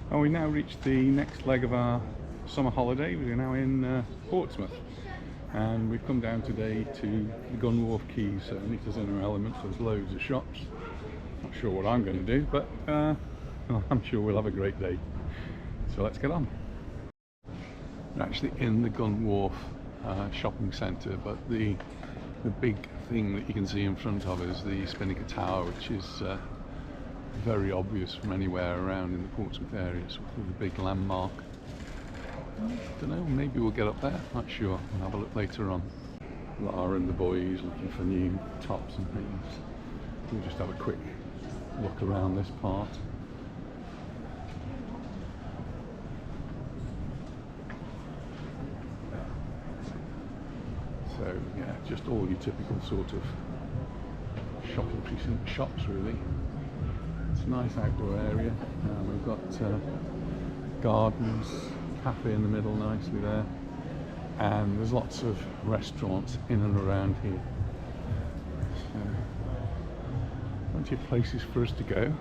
And we now reached the next leg of our summer holiday. We're now in Portsmouth, and we've come down today to the Gunwharf Quays. So Anita's in her element, so there's loads of shops. Not sure what I'm going to do, but well, I'm sure we'll have a great day. So let's get on. We're actually in the Gunwharf shopping centre, but the big thing that you can see in front of us is the Spinnaker Tower, which is very obvious from anywhere around in the Portsmouth area. It's sort of a big landmark. I don't know, maybe we'll get up there, not sure. We'll have a look later on. Lara and the boys looking for new tops and things. We'll just have a quick look around this part. So yeah, just all your typical sort of shopping precinct shops really. It's a nice outdoor area. We've got gardens, cafe in the middle nicely there, and there's lots of restaurants in and around here. So plenty of places for us to go.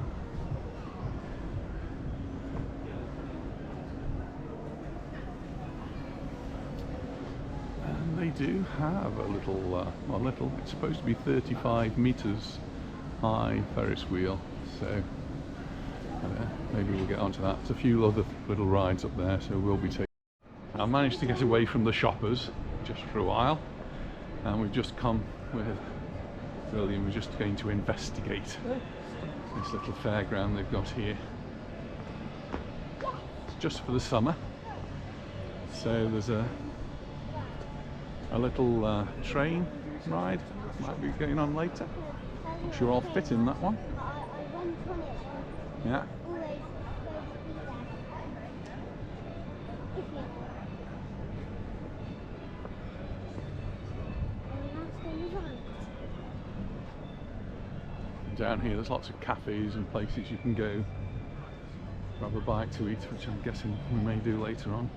They do have a little, it's supposed to be 35 metres high Ferris wheel, so maybe we'll get onto that. There's a few other little rides up there, so we'll be taking. I managed to get away from the shoppers just for a while, and we've just come with William. We're just going to investigate this little fairground they've got here. It's just for the summer, so there's a little train ride might be going on later. I'm sure I'll fit in that one. Yeah. Down here there's lots of cafes and places you can go grab a bite to eat, which I'm guessing we may do later on.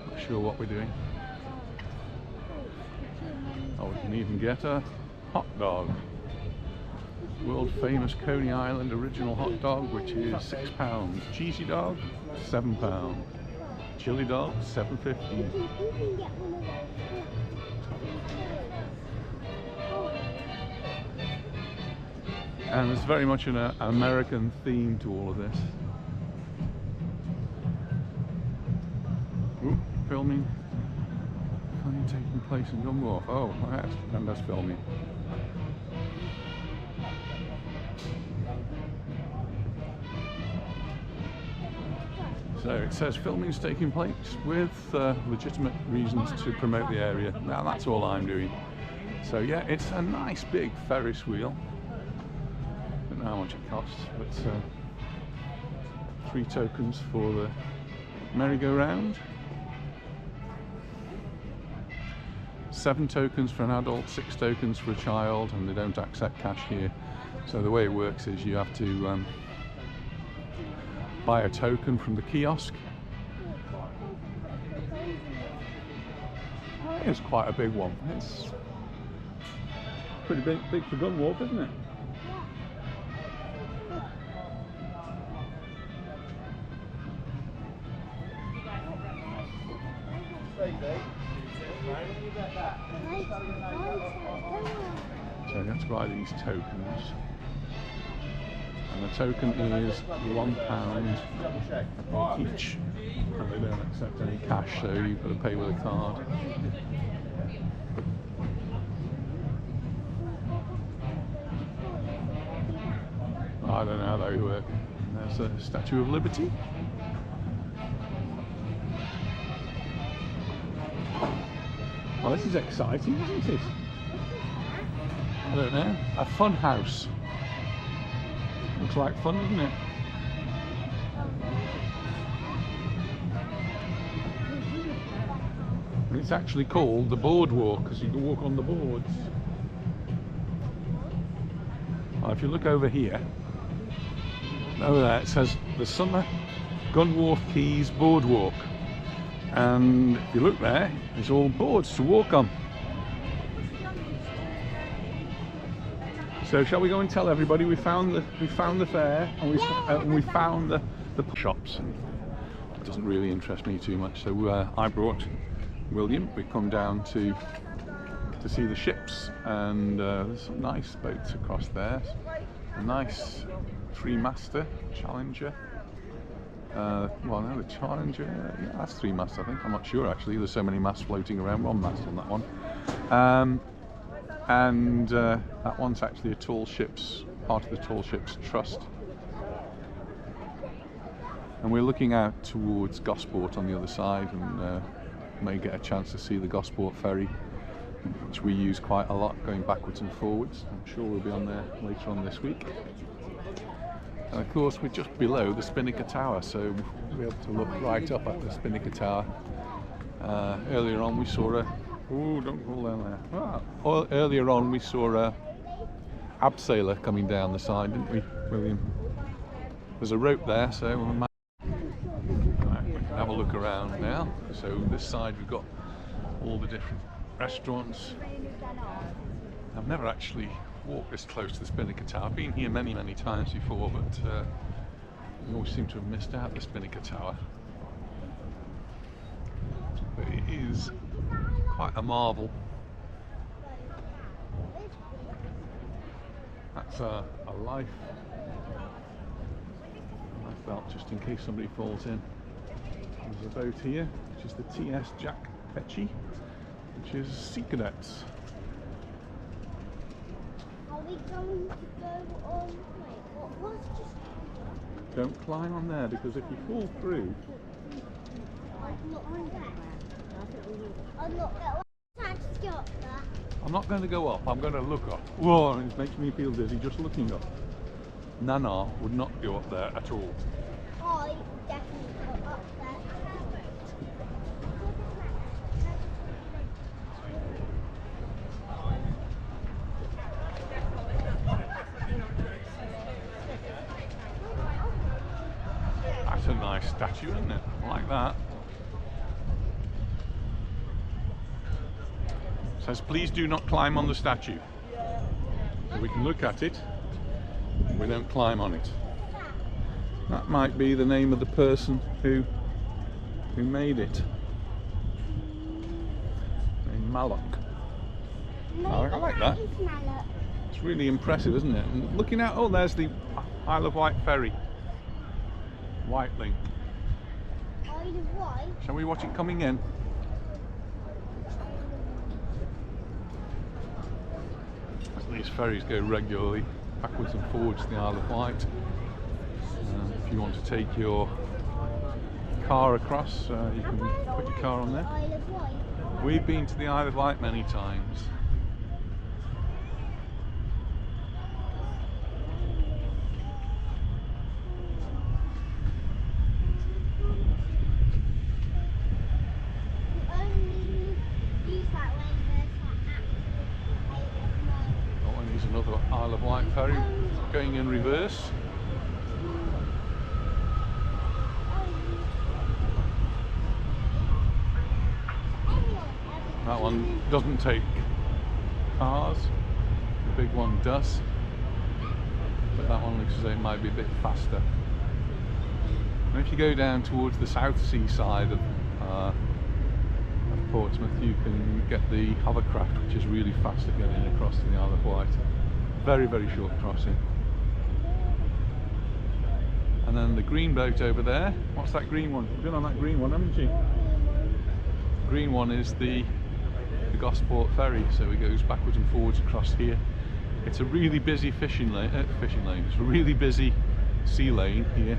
Not sure what we're doing. Oh, we can even get a hot dog. World famous Coney Island original hot dog, which is £6. Cheesy dog, £7. Chili dog, $7.50. And there's very much an American theme to all of this. Ooh, filming taking place in Gunwharf. Oh, that's filming. So it says filming's taking place with legitimate reasons to promote the area. Now that's all I'm doing. So yeah, it's a nice big Ferris wheel. I don't know how much it costs, but 3 tokens for the merry-go-round. 7 tokens for an adult, 6 tokens for a child, and they don't accept cash here. So the way it works is you have to buy a token from the kiosk. It's quite a big one. It's pretty big for Gunwharf, isn't it? So you have to buy these tokens, and the token is £1 each, and they don't accept any cash, so you've got to pay with a card. I don't know how they work. There's a Statue of Liberty. Well, this is exciting, isn't it? I don't know. A fun house. Looks like fun, doesn't it? And it's actually called the boardwalk because you can walk on the boards. Well, if you look over here, over there it says the Summer Gunwharf Quays Boardwalk. And if you look there, there's all boards to walk on. So shall we go and tell everybody we found the fair, and we found the the shops, and it doesn't really interest me too much. So I brought William. We've come down to see the ships, and there's some nice boats across there. A nice three-master Challenger. Well, no, the Challenger, yeah, that's three masts, I think. I'm not sure actually. There's so many masts floating around. One mast on that one, and that one's actually a tall ships, part of the Tall Ships Trust. And we're looking out towards Gosport on the other side, and may get a chance to see the Gosport Ferry, which we use quite a lot, going backwards and forwards. I'm sure we'll be on there later on this week. And of course we're just below the Spinnaker Tower, so we'll be able to look right up at the Spinnaker Tower. Earlier on we saw a... Oh, don't fall down there. Ah, earlier on we saw a abseiler coming down the side, didn't we, William? There's a rope there, so we might have a look around now. So this side we've got all the different restaurants. I've never actually walked this close to the Spinnaker Tower. I've been here many times before, but we always seem to have missed out the Spinnaker Tower. But it is quite a marvel. That's a life belt, just in case somebody falls in. There's a boat here, which is the TS Jack Petchy, which is Sea Cadets. Are we going to go on? Wait, what was just... Don't climb on there, because if you fall through... I'm not going there. I'm not going to go up there. I'm not going to go up, I'm going to look up. Whoa, it makes me feel dizzy just looking up. Nana would not go up there at all. I definitely go up there. That's a nice statue, isn't it? I like that. It says, please do not climb on the statue. So we can look at it, we don't climb on it. That might be the name of the person who made it. Named Malloc. I like that. It's really impressive, isn't it? And looking out, oh, there's the Isle of Wight ferry. Wight link. Isle of Wight? Shall we watch it coming in? These ferries go regularly backwards and forwards to the Isle of Wight. If you want to take your car across, you can put your car on there. Isle of Wight? We've been to the Isle of Wight many times. Another Isle of Wight ferry going in reverse. That one doesn't take cars, the big one does, but that one looks as though it might be a bit faster. And if you go down towards the South Sea side of Portsmouth, you can get the hovercraft, which is really fast at getting across to the Isle of Wight. Very short crossing. And then the green boat over there. What's that green one? You've been on that green one, haven't you? The green one is the Gosport Ferry, so it goes backwards and forwards across here. It's a really busy fishing lane. It's a really busy sea lane here,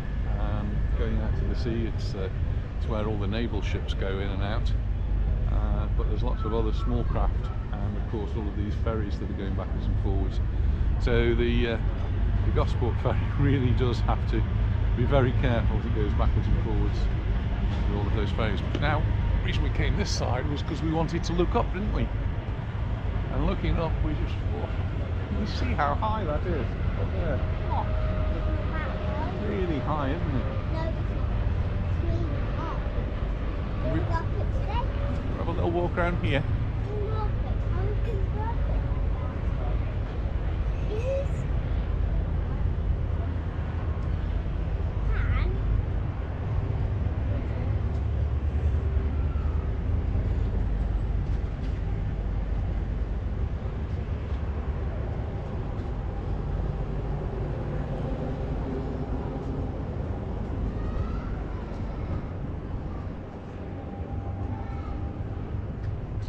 going out to the sea. It's where all the naval ships go in and out. But there's lots of other small craft, and of course all of these ferries that are going backwards and forwards. So the Gosport Ferry really does have to be very careful as it goes backwards and forwards with all of those ferries. Now, the reason we came this side was because we wanted to look up, didn't we? And looking up, we just you see how high that is up there. Really high, isn't it? No, it's really high. Have a little walk around here.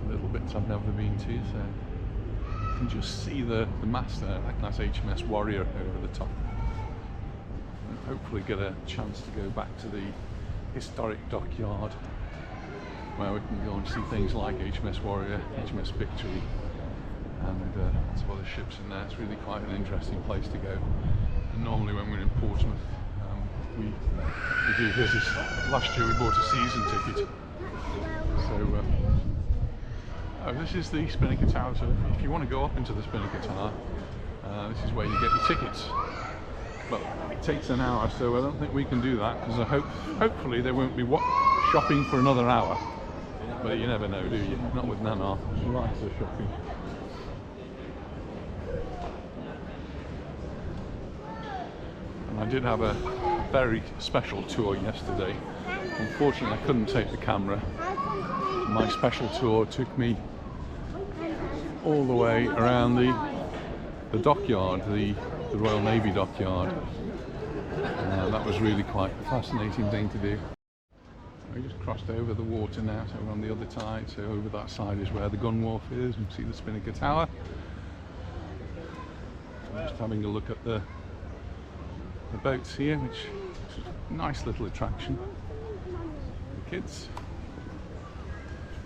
some little bits I've never been to, so you can just see the mast there. I think that's HMS Warrior over the top. And hopefully get a chance to go back to the historic dockyard where we can go and see things like HMS Warrior, HMS Victory, and lots of other ships in there. It's really quite an interesting place to go. And normally when we're in Portsmouth, we do visits. Last year we bought a season ticket. So, oh, this is the Spinnaker Tower. So if you want to go up into the Spinnaker Tower, this is where you get your tickets. But it takes an hour, so I don't think we can do that, because hopefully they won't be shopping for another hour. But you never know, do you? Not with Nana. She likes her shopping. And I did have a very special tour yesterday. Unfortunately, I couldn't take the camera. My special tour took me all the way around the dockyard, the Royal Navy dockyard. That was really quite a fascinating thing to do. We just crossed over the water now, so we're on the other side. So over that side is where the Gunwharf is. You can see the Spinnaker Tower. So I'm just having a look at the boats here, which is a nice little attraction for the kids.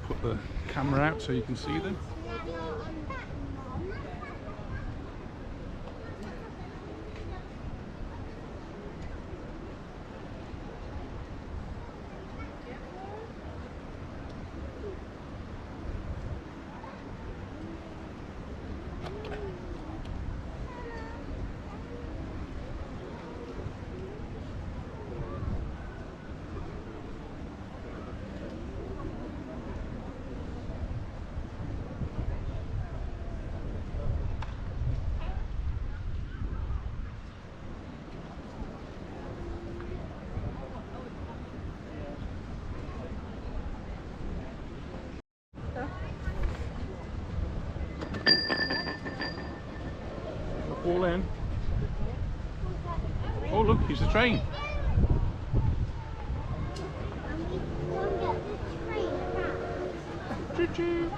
Put the camera out so you can see them. All in. Oh look, here's the train. Choo choo.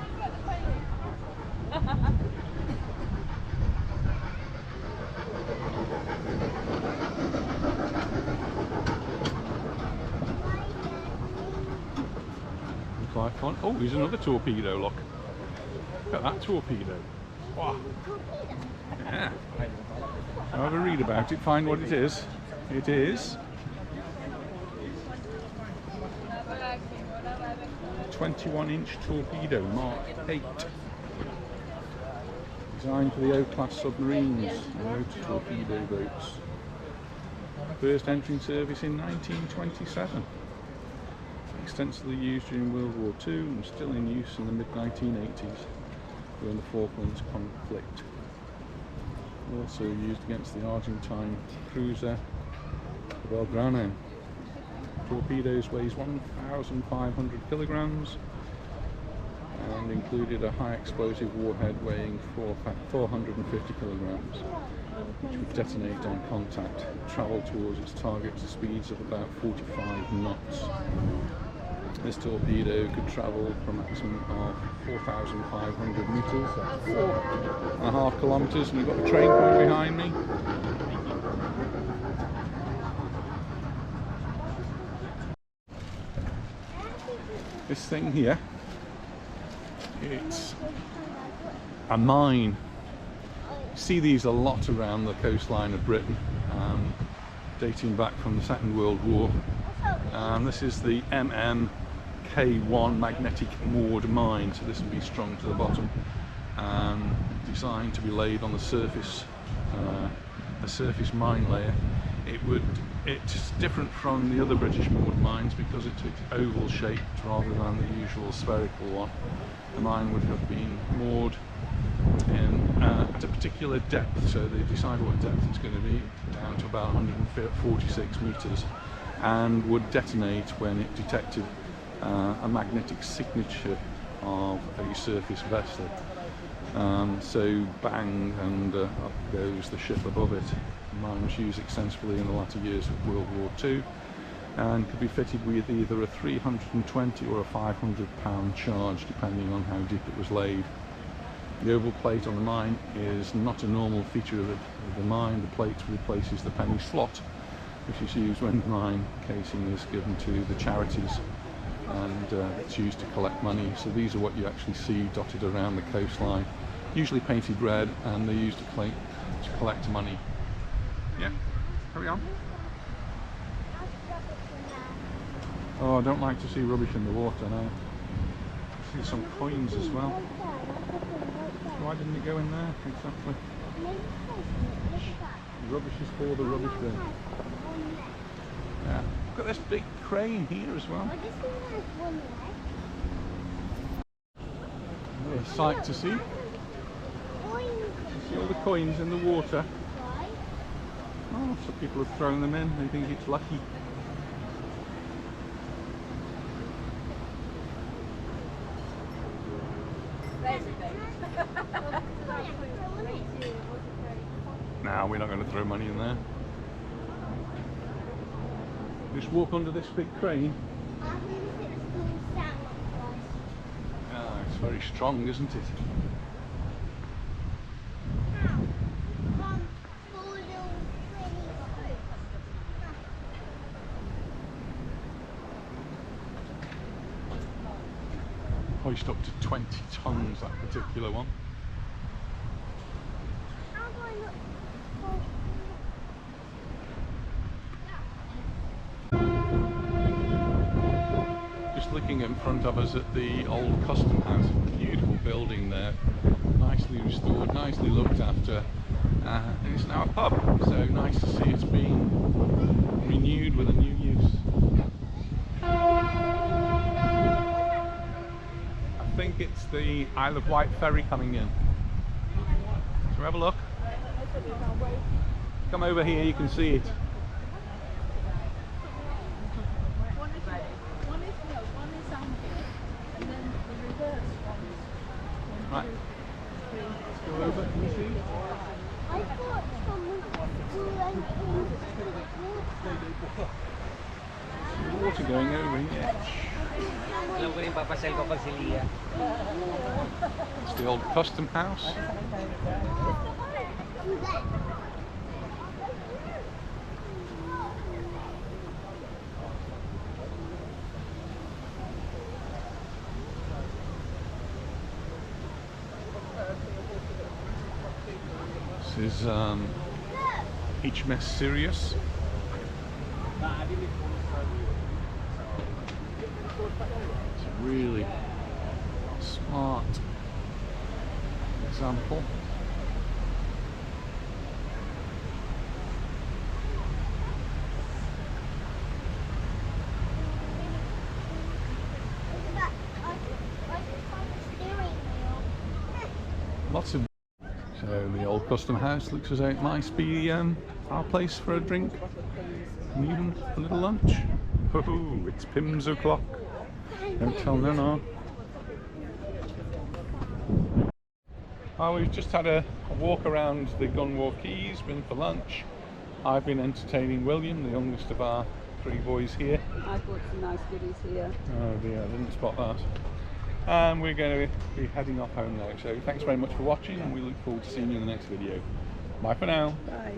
Quite fun. Oh, here's another torpedo, look. Look at that torpedo. Wow. Yeah. I'll have a read about it, find what it is. It is 21-inch torpedo, Mark 8. Designed for the O-class submarines and motor torpedo boats. First entering service in 1927. Extensively used during World War II and still in use in the mid-1980s during the Falklands conflict. Also used against the Argentine cruiser Belgrano. Torpedoes weighs 1,500 kilograms and included a high explosive warhead weighing 450 kilograms, which would detonate on contact, travel towards its target to speeds of about 45 knots. This torpedo could travel for a maximum of 4,500 metres, that's 4.5 kilometres, and we've got the train coming behind me. This thing here, it's a mine. You see these a lot around the coastline of Britain, dating back from the Second World War. This is the K1 magnetic moored mine, so this will be strung to the bottom and designed to be laid on the surface, a surface mine layer. It's different from the other British moored mines because it's oval shaped rather than the usual spherical one. The mine would have been moored at a particular depth, so they decide what depth it's going to be, down to about 146 metres, and would detonate when it detected a magnetic signature of a surface vessel. So bang, and up goes the ship above it. The mine was used extensively in the latter years of World War II, and could be fitted with either a £320 or a £500 charge depending on how deep it was laid. The oval plate on the mine is not a normal feature of the mine. The plate replaces the penny slot, which is used when the mine casing is given to the charities, and it's used to collect money. So these are what you actually see dotted around the coastline, usually painted red, and they're used to collect money. Yeah, carry on. Oh, I don't like to see rubbish in the water now. I see some coins as well. Why didn't it go in there? Exactly. Rubbish is for the rubbish bin. Yeah. Look at this big crane here as well. What a sight to see. You see all the coins in the water. Oh, so people have thrown them in. They think it's lucky. Now we're not going to throw money in there. Just walk under this big crane. Ah, it's very strong, isn't it? Hoist up to 20 tons, that particular one. Just looking in front of us at the old custom house, beautiful building there, nicely restored, nicely looked after, and it's now a pub, so nice to see it's been renewed with a new use. I think it's the Isle of Wight ferry coming in. Shall we have a look? Come over here, you can see it. Right. Let's go over, can you see? I thought someone There's water going over here. It's the old custom house. This is HMS Sirius. It's a really smart example. Lots of. So the old custom house looks as though it might be our place for a drink and even a little lunch. Oh, it's Pims o'clock. Don't tell no no. Oh, we've just had a walk around the Gunwharf Quays, been for lunch. I've been entertaining William, the youngest of our three boys here. I bought some nice goodies here. Oh dear, I didn't spot that. And we're going to be heading off home now. So thanks very much for watching, and we look forward to seeing you in the next video. Bye for now. Bye.